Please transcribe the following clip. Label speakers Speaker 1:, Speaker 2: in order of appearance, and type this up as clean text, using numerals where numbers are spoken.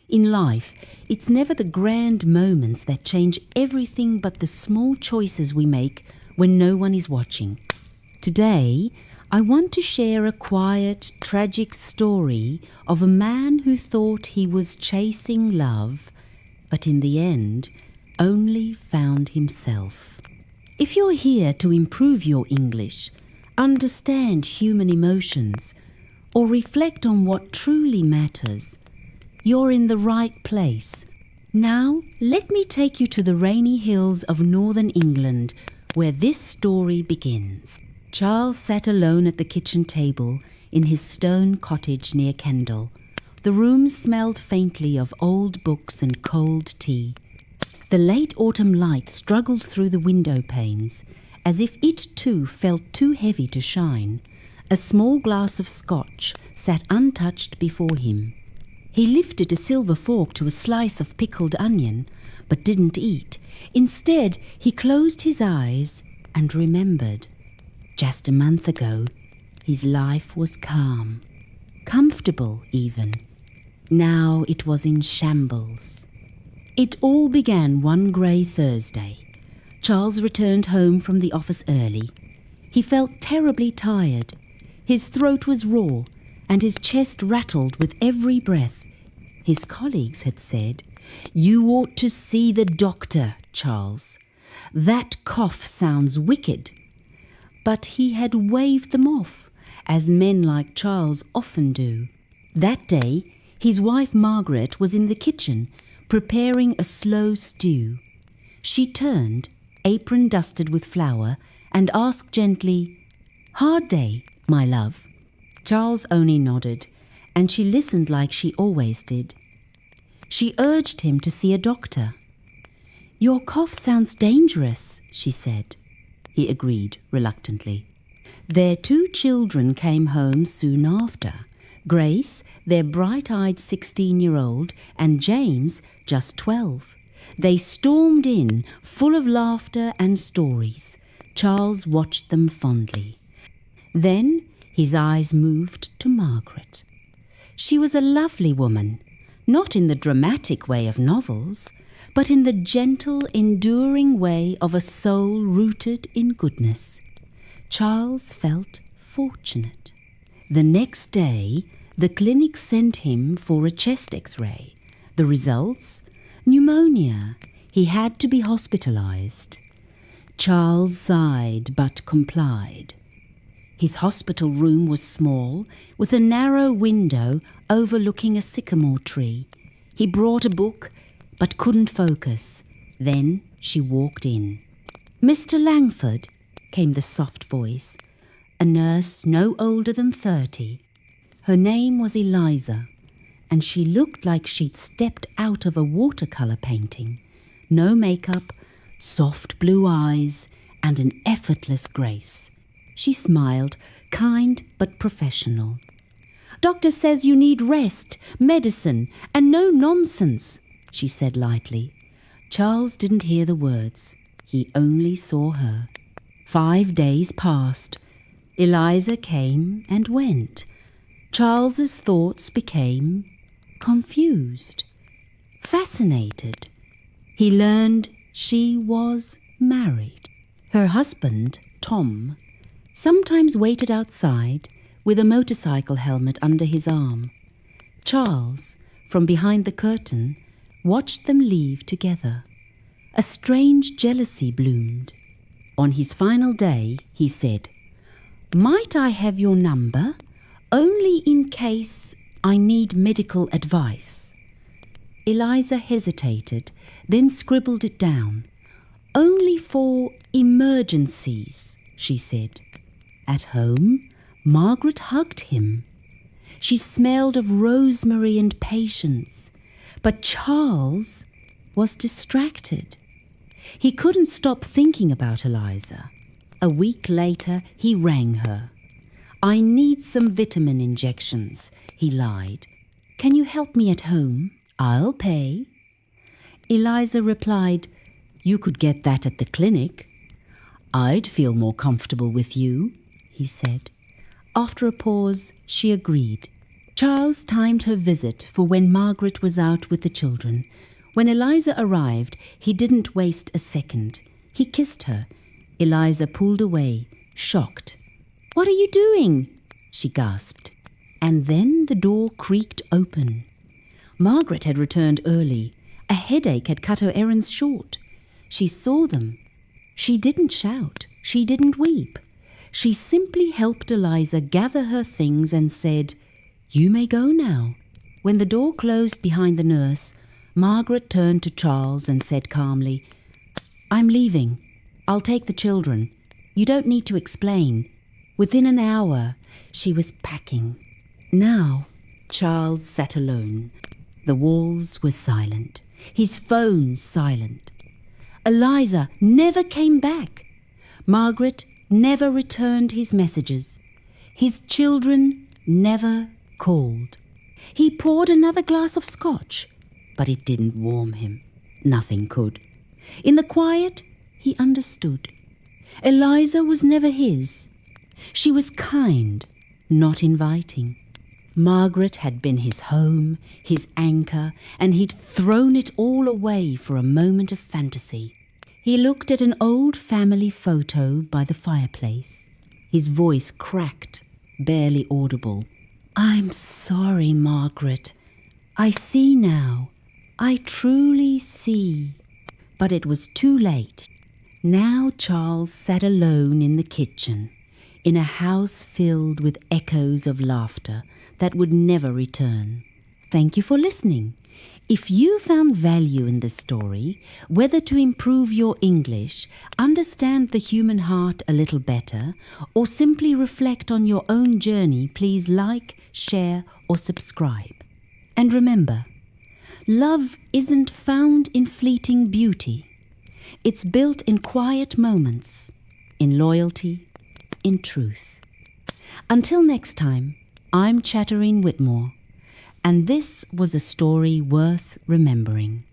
Speaker 1: In life, it's never the grand moments that change everything but the small choices we make when no one is watching. Today, I want to share a quiet, tragic story of a man who thought he was chasing love, but in the end, only found himself. If you're here to improve your English, understand human emotions, or reflect on what truly matters, you're in the right place. Now, let me take you to the rainy hills of northern England, where this story begins. Charles sat alone at the kitchen table in his stone cottage near Kendal. The room smelled faintly of old books and cold tea. The late autumn light struggled through the window panes, as if it too felt too heavy to shine. A small glass of scotch sat untouched before him. He lifted a silver fork to a slice of pickled onion, but didn't eat. Instead, he closed his eyes and remembered. Just a month ago, his life was calm, comfortable even. Now it was in shambles. It all began one grey Thursday. Charles returned home from the office early. He felt terribly tired. His throat was raw, and his chest rattled with every breath. His colleagues had said, "You ought to see the doctor, Charles. That cough sounds wicked." But he had waved them off, as men like Charles often do. That day, his wife Margaret was in the kitchen, preparing a slow stew. She turned, apron dusted with flour, and asked gently, "Hard day, my love?" Charles only nodded, and she listened like she always did. She urged him to see a doctor. "Your cough sounds dangerous," she said. He agreed reluctantly. Their 2 children came home soon after. Grace, their bright-eyed 16-year-old, and James, just 12. They stormed in, full of laughter and stories. Charles watched them fondly. Then his eyes moved to Margaret. She was a lovely woman, not in the dramatic way of novels, but in the gentle, enduring way of a soul rooted in goodness. Charles felt fortunate. The next day, the clinic sent him for a chest X-ray. The results? Pneumonia. He had to be hospitalized. Charles sighed but complied. His hospital room was small, with a narrow window overlooking a sycamore tree. He brought a book, but couldn't focus. Then she walked in. "Mr. Langford," came the soft voice, a nurse no older than 30. Her name was Eliza, and she looked like she'd stepped out of a watercolour painting. No makeup, soft blue eyes, and an effortless grace. She smiled, kind but professional. "Doctor says you need rest, medicine, and no nonsense," she said lightly. Charles didn't hear the words. He only saw her. 5 days passed. Eliza came and went. Charles's thoughts became confused, fascinated. He learned she was married. Her husband, Tom, sometimes waited outside with a motorcycle helmet under his arm. Charles, from behind the curtain, watched them leave together. A strange jealousy bloomed. On his final day, he said, "Might I have your number? Only in case I need medical advice." Eliza hesitated, then scribbled it down. "Only for emergencies," she said. At home, Margaret hugged him. She smelled of rosemary and patience, but Charles was distracted. He couldn't stop thinking about Eliza. A week later, he rang her. "I need some vitamin injections," he lied. "Can you help me at home? I'll pay." Eliza replied, "You could get that at the clinic." "I'd feel more comfortable with you," he said. After a pause, she agreed. Charles timed her visit for when Margaret was out with the children. When Eliza arrived, he didn't waste a second. He kissed her. Eliza pulled away, shocked. "What are you doing?" she gasped. And then the door creaked open. Margaret had returned early. A headache had cut her errands short. She saw them. She didn't shout. She didn't weep. She simply helped Eliza gather her things and said, "You may go now." When the door closed behind the nurse, Margaret turned to Charles and said calmly, "I'm leaving. I'll take the children. You don't need to explain." Within an hour, she was packing. Now, Charles sat alone. The walls were silent. His phone silent. Eliza never came back. Margaret never returned his messages. His children never called. He poured another glass of scotch, but it didn't warm him. Nothing could. In the quiet, he understood. Eliza was never his. She was kind, not inviting. Margaret had been his home, his anchor, and he'd thrown it all away for a moment of fantasy. He looked at an old family photo by the fireplace. His voice cracked, barely audible. "I'm sorry, Margaret. I see now. I truly see." But it was too late. Now Charles sat alone in the kitchen, in a house filled with echoes of laughter that would never return. Thank you for listening. If you found value in this story, whether to improve your English, understand the human heart a little better, or simply reflect on your own journey, please like, share, or subscribe. And remember, love isn't found in fleeting beauty. It's built in quiet moments, in loyalty, in truth. Until next time, I'm Chaterine Whitmore, and this was a story worth remembering.